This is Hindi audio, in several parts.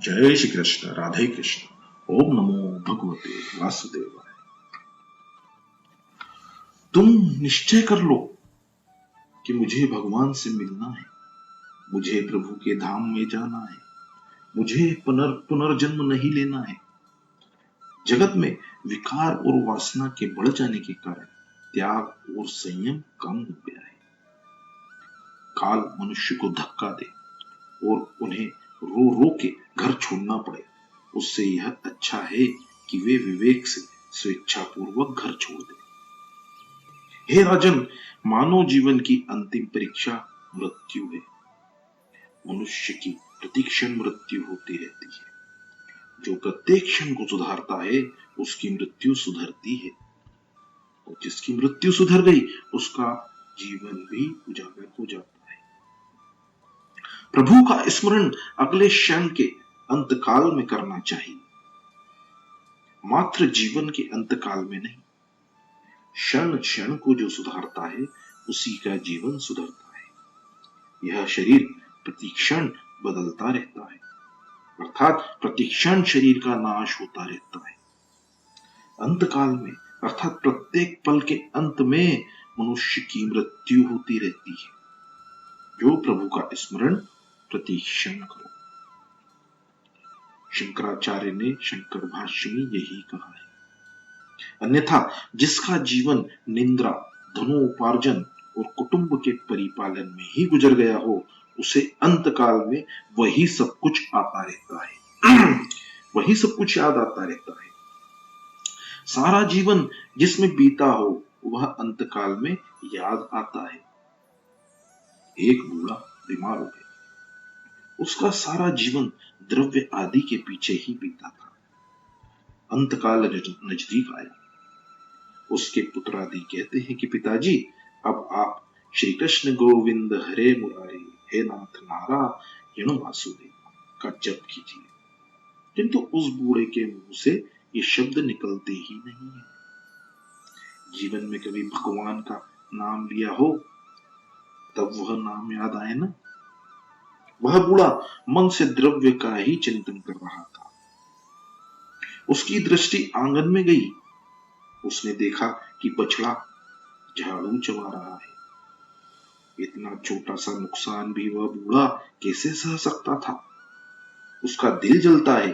जय श्री कृष्ण। राधे कृष्ण। ओम नमो भगवते वासुदेवाय। तुम निश्चय कर लो कि मुझे भगवान से मिलना है, मुझे प्रभु के धाम में जाना है, मुझे पुनर्जन्म नहीं लेना है। जगत में विकार और वासना के बढ़ जाने के कारण त्याग और संयम कम हो गया है। काल मनुष्य को धक्का दे और उन्हें रो रो के घर छोड़ना पड़े, उससे यह अच्छा है कि वे विवेक से स्वेच्छापूर्वक घर छोड़ दें। हे राजन, मानव जीवन की अंतिम परीक्षा मृत्यु है। मनुष्य की प्रतिक्षण मृत्यु होती रहती है। जो प्रत्येक क्षण को सुधारता है उसकी मृत्यु सुधरती है, और जिसकी मृत्यु सुधर गई उसका जीवन भी उजागर हो जाता है। प्रभु का स्मरण अगले क्षण के अंतकाल में करना चाहिए, मात्र जीवन के अंतकाल में नहीं। क्षण क्षण को जो सुधारता है उसी का जीवन सुधरता है। यह शरीर प्रतिक्षण बदलता रहता है, अर्थात प्रतिक्षण शरीर का नाश होता रहता है। अंतकाल में अर्थात प्रत्येक पल के अंत में मनुष्य की मृत्यु होती रहती है। जो प्रभु का स्मरण प्रतिक्षण करो। शंकराचार्य ने शंकर भाष्य में यही कहा है। अन्यथा जिसका जीवन निंद्रा, धनोपार्जन और कुटुंब के परिपालन में ही गुजर गया हो, उसे अंतकाल में वही सब कुछ आता रहता है वही सब कुछ याद आता रहता है। सारा जीवन जिसमें बीता हो वह अंतकाल में याद आता है। एक बूढ़ा बीमार हो गया, उसका सारा जीवन द्रव्य आदि के पीछे ही बीता था। अंतकाल नजदीक आया। उसके पुत्र आदि कहते हैं कि पिताजी, अब आप श्री कृष्ण गोविंद हरे मुरारी हे नाथ नारायण वासुदेव का जप कीजिए, किंतु उस बूढ़े के मुंह से ये शब्द निकलते ही नहीं है। जीवन में कभी भगवान का नाम लिया हो तब वह नाम याद आए ना। वह बूढ़ा मन से द्रव्य का ही चिंतन कर रहा था। उसकी दृष्टि आंगन में गई। उसने देखा कि बछड़ा झाड़ू चबा रहा है। इतना छोटा सा नुकसान भी वह बूढ़ा कैसे सह सकता था। उसका दिल जलता है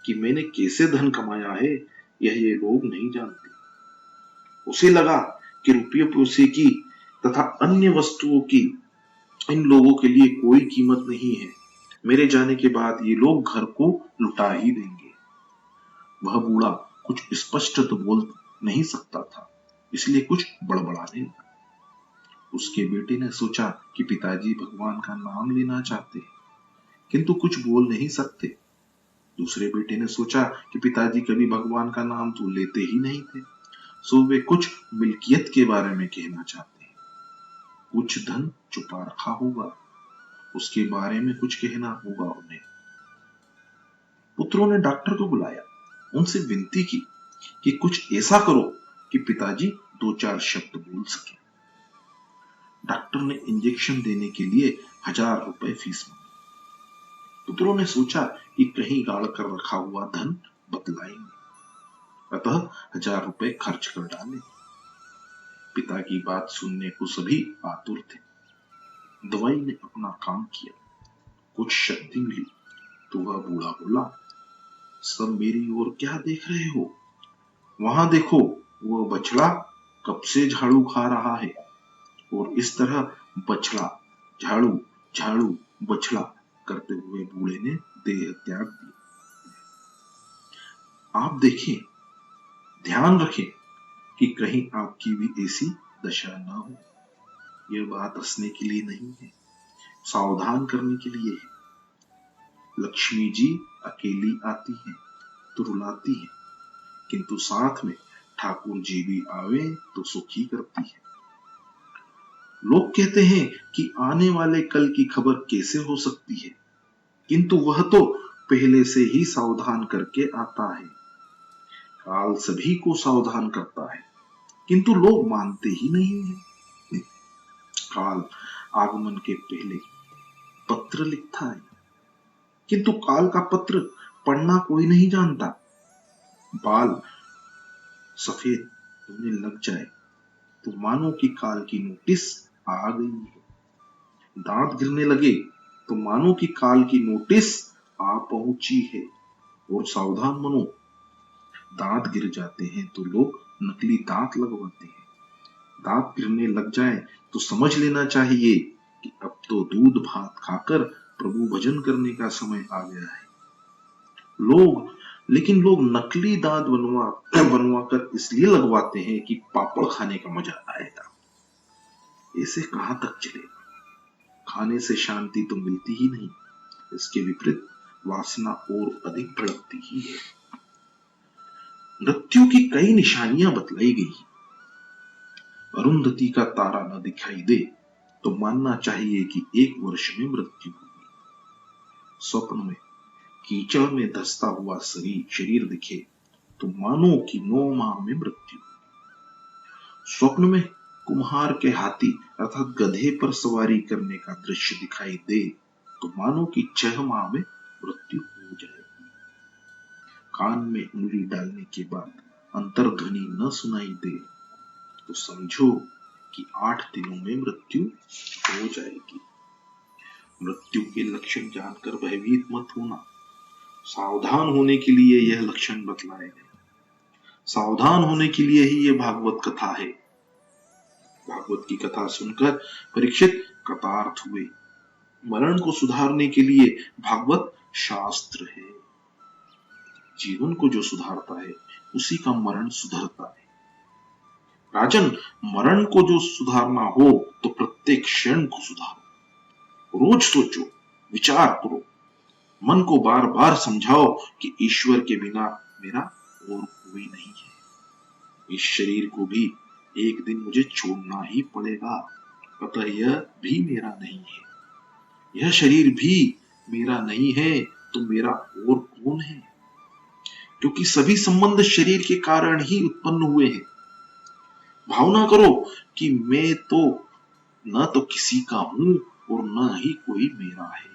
कि मैंने कैसे धन कमाया है, यह ये लोग नहीं जानते। उसे लगा कि रुपये पैसे की तथा अन्य वस्तुओं की इन लोगों के लिए कोई कीमत नहीं है। मेरे जाने के बाद ये लोग घर को लुटा ही देंगे। वह बूढ़ा कुछ स्पष्ट तो बोल नहीं सकता था, इसलिए कुछ बड़बड़ाने लगा। उसके बेटे ने सोचा कि पिताजी भगवान का नाम लेना चाहते, किंतु कुछ बोल नहीं सकते। दूसरे बेटे ने सोचा कि पिताजी कभी भगवान का नाम तो लेते ही नहीं थे, सो वे कुछ मिल्कियत के बारे में कहना चाहते हैं। कुछ धन छुपा रखा होगा, उसके बारे में कुछ कहना होगा उन्हें। पुत्रों ने डॉक्टर को बुलाया, उनसे विनती की कि कुछ ऐसा करो कि पिताजी 2-4 शब्द बोल सके। डॉक्टर ने इंजेक्शन देने के लिए 1000 रुपए फीस मांगी। पुत्रों ने सोचा कि कहीं गाड़ कर रखा हुआ धन बतलाएंगे, अतः 1000 रुपए खर्च कर डाले। पिता की बात सुनने को सभी आतुर थे। दवाई ने अपना काम किया, कुछ शक्ति मिली तो वह बूढ़ा बोला, सब मेरी ओर क्या देख रहे हो? वहां देखो, वह बछड़ा कब से झाड़ू खा रहा है। और इस तरह बछड़ा झाड़ू झाड़ू बछड़ा करते हुए बूढ़े ने देह त्याग दिया। आप देखें, ध्यान रखें कि कहीं आपकी भी ऐसी दशा ना हो। यह बात हंसने के लिए नहीं है, सावधान करने के लिए है। लक्ष्मी जी अकेली आती है तो रुलाती है, किंतु साथ में ठाकुर जी भी आवे तो सुखी करती है। लोग कहते हैं कि आने वाले कल की खबर कैसे हो सकती है, किंतु वह तो पहले से ही सावधान करके आता है। काल सभी को सावधान करता है, किंतु लोग मानते ही नहीं है। काल आगमन के पहले पत्र लिखता है, किंतु काल का पत्र पढ़ना कोई नहीं जानता। बाल सफेद होने लग जाए तो मानो कि काल की नोटिस आ गई है। दांत गिरने लगे तो मानो कि काल की नोटिस आ पहुंची है। और सावधान मनो, दांत गिर जाते हैं तो लोग नकली दांत लगवाते हैं। दांत गिरने लग जाए तो समझ लेना चाहिए कि अब तो दूध भात खाकर प्रभु भजन करने का समय आ गया है। लेकिन लोग नकली दांत बनवा कर इसलिए लगवाते हैं कि पापड़ खाने का मजा आएगा। इसे कहां तक चलेगा? खाने से शांति तो मिलती ही नहीं, इसके विपरीत वासना और अधिक भड़कती ही है। मृत्यु की कई निशानियां बतलाई गई। अरुंधति का तारा न दिखाई दे तो मानना चाहिए कि 1 वर्ष में मृत्यु होगी। स्वप्न में कीचड़ में धंसता हुआ शरीर दिखे तो मानो कि 9 माह में मृत्यु। स्वप्न में कुम्हार के हाथी अर्थात गधे पर सवारी करने का दृश्य दिखाई दे तो मानो कि 6 माह में मृत्यु हो जाएगी। कान में उंगली डालने के बाद अंतर्ध्वनि न सुनाई दे तो समझो कि 8 दिनों में मृत्यु हो जाएगी। मृत्यु के लक्षण जानकर भयभीत मत होना। सावधान होने के लिए यह लक्षण बतलाए गए। सावधान होने के लिए ही यह भागवत कथा है। भागवत की कथा सुनकर परीक्षित कृतार्थ हुए। मरण को सुधारने के लिए भागवत शास्त्र है। जीवन को जो सुधारता है उसी का मरण सुधरता है। राजन, मरण को जो सुधारना हो तो प्रत्येक क्षण को सुधारो। रोज सोचो, विचार करो, मन को बार बार समझाओ कि ईश्वर के बिना मेरा और कोई नहीं है। इस शरीर को भी एक दिन मुझे छोड़ना ही पड़ेगा, अतः यह भी मेरा नहीं है। यह शरीर भी मेरा नहीं है तो मेरा और कौन है? क्योंकि सभी संबंध शरीर के कारण ही उत्पन्न हुए हैं। भावना करो कि मैं तो न तो किसी का हूं और न ही कोई मेरा है।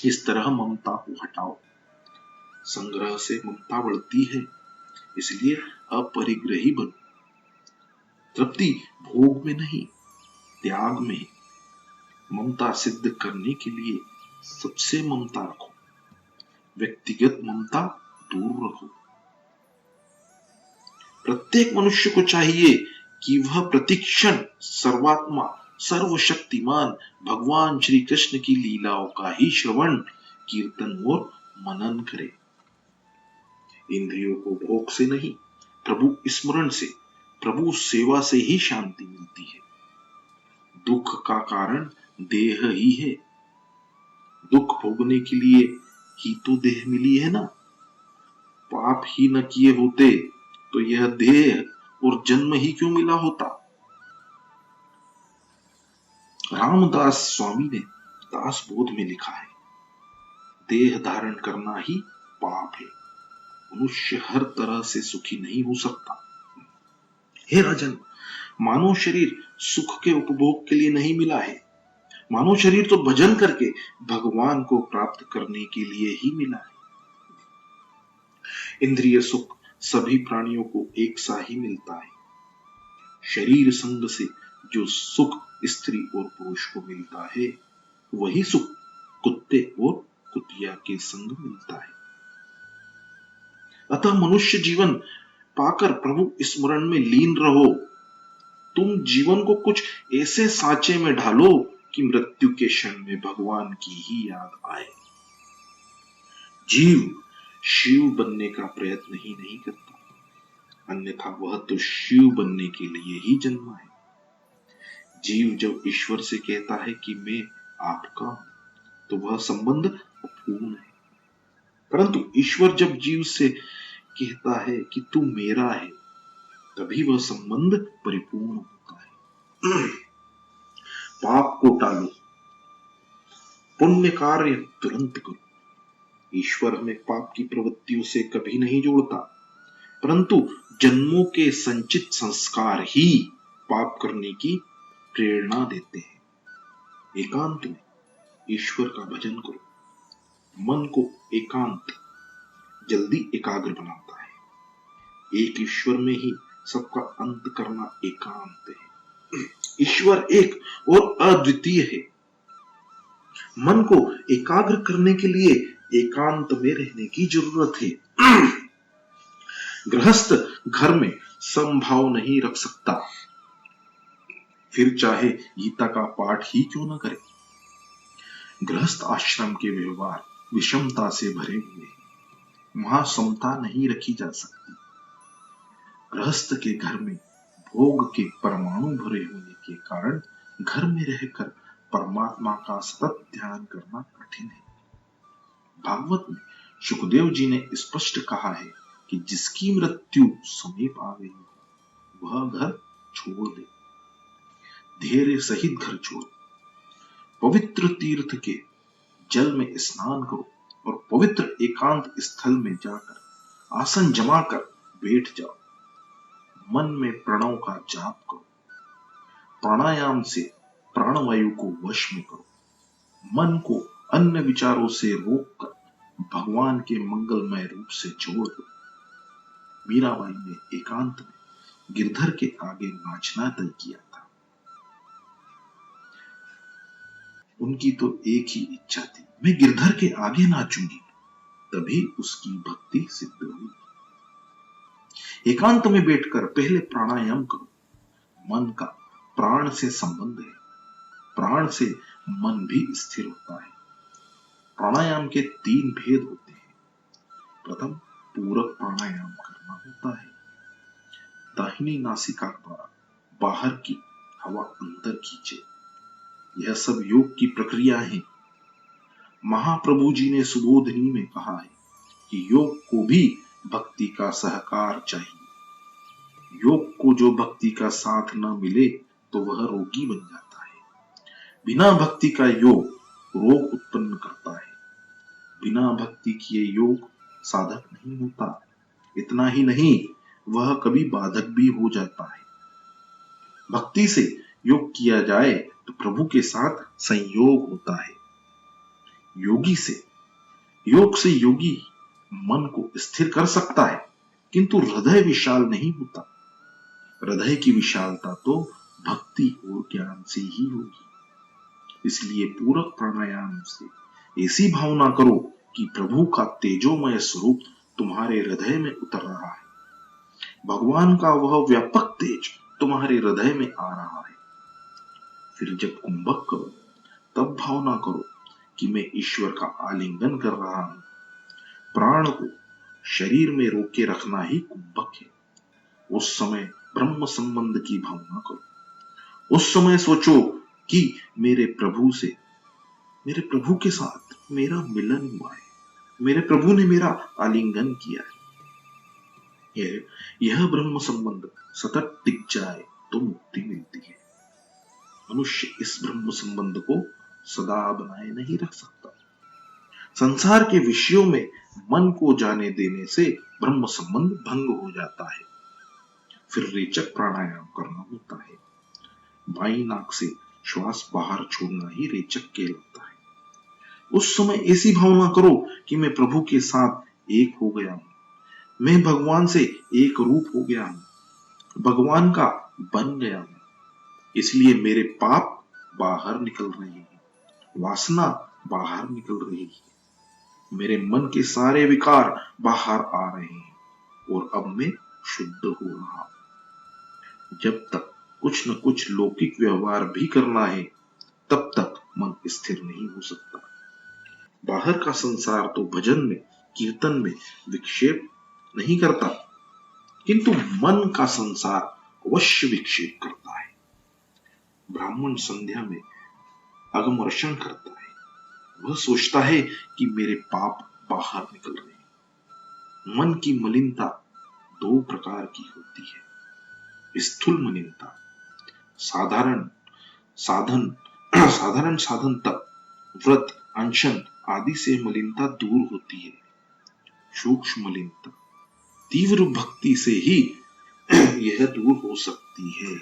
इस तरह ममता को हटाओ। संग्रह से ममता बढ़ती है, इसलिए अपरिग्रही बनो। तृप्ति भोग में नहीं, त्याग में। ममता सिद्ध करने के लिए सबसे ममता रखो। व्यक्तिगत ममता दूर रखो। प्रत्येक मनुष्य को चाहिए कि वह प्रतिक्षण सर्वात्मा सर्वशक्तिमान भगवान श्री कृष्ण की लीलाओं का ही श्रवण, कीर्तन और मनन करे। इंद्रियों को भोग से नहीं, प्रभु स्मरण से, प्रभु सेवा से ही शांति मिलती है। दुख का कारण देह ही है। दुख भोगने के लिए ही तो देह मिली है ना। पाप ही न किए होते तो यह देह और जन्म ही क्यों मिला होता। रामदास स्वामी ने दास बोध में लिखा है, देह धारण करना ही पाप है। मनुष्य हर तरह से सुखी नहीं हो सकता। हे राजन, मानव शरीर सुख के उपभोग के लिए नहीं मिला है। मानव शरीर तो भजन करके भगवान को प्राप्त करने के लिए ही मिला है। इंद्रिय सुख सभी प्राणियों को एक सा ही मिलता है। शरीर संग से जो सुख स्त्री और पुरुष को मिलता है वही सुख कुत्ते और कुतिया के संग मिलता है। अतः मनुष्य जीवन पाकर प्रभु स्मरण में लीन रहो। तुम जीवन को कुछ ऐसे सांचे में ढालो कि मृत्यु के क्षण में भगवान की ही याद आए। जीव शिव बनने का प्रयत्न ही नहीं करता, अन्यथा वह तो शिव बनने के लिए ही जन्मा है। जीव जब ईश्वर से कहता है कि मैं आपका हूं तो वह संबंध अपूर्ण है, परंतु ईश्वर जब जीव से कहता है कि तू मेरा है तभी वह संबंध परिपूर्ण होता है। पाप को टालो, पुण्य कार्य तुरंत करो। ईश्वर हमें पाप की प्रवृत्तियों से कभी नहीं जोड़ता, परंतु जन्मों के संचित संस्कार ही पाप करने की प्रेरणा देते हैं। एकांत में ईश्वर का भजन करो, मन को एकांत जल्दी एकाग्र बनाता है। एक ईश्वर में ही सबका अंत करना एकांत है। ईश्वर एक और अद्वितीय है। मन को एकाग्र करने के लिए एकांत में रहने की जरूरत है। गृहस्थ घर में समभाव नहीं रख सकता, फिर चाहे गीता का पाठ ही क्यों न करे। गृहस्थ आश्रम के व्यवहार विषमता से भरे हुए हैं, वहां समता नहीं रखी जा सकती। गृहस्थ के घर में भोग के परमाणु भरे होने के कारण घर में रहकर परमात्मा का सतत ध्यान करना कठिन है। भागवत में सुखदेव जी ने स्पष्ट कहा है कि जिसकी मृत्यु समीप आ गई वह घर छोड़ दे, धैर्य सहित घर छोड़, पवित्र तीर्थ के जल में स्नान करो और पवित्र एकांत स्थल में जाकर आसन जमा कर बैठ जाओ। मन में प्रणव का जाप करो, प्राणायाम से प्राणवायु को वश में करो, मन को अन्य विचारों से रोककर भगवान के मंगलमय रूप से जोड़ दो। मीराबाई ने एकांत में गिरधर के आगे नाचना तय किया था। उनकी तो एक ही इच्छा थी, मैं गिरधर के आगे नाचूंगी, तभी उसकी भक्ति सिद्ध हुई। एकांत में बैठकर पहले प्राणायाम करो। मन का प्राण से संबंध है, प्राण से मन भी स्थिर होता है। प्राणायाम के 3 भेद होते हैं। प्रथम पूरक प्राणायाम करना होता है। दाहिनी नासिका द्वारा बाहर की हवा अंदर खींचे। यह सब योग की प्रक्रिया है। महाप्रभु जी ने सुबोधनी में कहा है कि योग को भी भक्ति का सहकार चाहिए। योग को जो भक्ति का साथ न मिले तो वह रोगी बन जाता है। बिना भक्ति का योग रोग उत्पन्न करता है। बिना भक्ति किए योग साधक नहीं होता। इतना ही नहीं, वह कभी बाधक भी हो जाता है। भक्ति से योग किया जाए तो प्रभु के साथ संयोग होता है। योग से योगी मन को स्थिर कर सकता है, किंतु हृदय विशाल नहीं होता। हृदय की विशालता तो भक्ति और ज्ञान से ही होगी। इसलिए पूरक प्राणायाम से ऐसी भावना करो कि प्रभु का तेजोमय स्वरूप तुम्हारे हृदय में उतर रहा है। भगवान का वह व्यापक तेज तुम्हारे हृदय में आ रहा है। फिर जब कुंभक करो तब भावना करो कि मैं ईश्वर का आलिंगन कर रहा हूं। प्राण को शरीर में रोके रखना ही कुंभक है। उस समय ब्रह्म संबंध की भावना करो। उस समय सोचो कि मेरे प्रभु के साथ मेरा मिलन हुआ है, मेरे प्रभु ने मेरा आलिंगन किया है। यह ब्रह्म संबंध सतत टिक जाए तो मुक्ति मिलती है। मनुष्य इस ब्रह्म संबंध को सदा बनाए नहीं रख सकता। संसार के विषयों में मन को जाने देने से ब्रह्म संबंध भंग हो जाता है। फिर रेचक प्राणायाम करना होता है। बाई नाक से श्वास बाहर छोड़ना ही रेचक कहलाता है। उस समय ऐसी भावना करो कि मैं प्रभु के साथ एक हो गया हूं, मैं भगवान से एक रूप हो गया हूं, भगवान का बन गया हूं। इसलिए मेरे पाप बाहर निकल रहे हैं, वासना बाहर निकल रही है, मेरे मन के सारे विकार बाहर आ रहे हैं और अब मैं शुद्ध हो रहा हूं। जब तक कुछ न कुछ लौकिक व्यवहार भी करना है, तब तक मन स्थिर नहीं हो सकता। बाहर का संसार तो भजन में, कीर्तन में विक्षेप नहीं करता, किंतु मन का संसार अवश्य विक्षेप करता है। ब्राह्मण संध्या में अगमर्षण करता है। वह सोचता है कि मेरे पाप बाहर निकल रहे हैं। मन की मलिनता 2 प्रकार की होती है। स्थूल मलिनता साधारण साधन तक व्रत, अनशन आदि से मलिनता दूर होती है। सूक्ष्म मलिनता तीव्र भक्ति से ही यह दूर हो सकती है।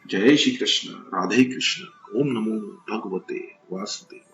जय श्री कृष्ण, राधे कृष्ण। ओम नमो भगवते वासुदेव।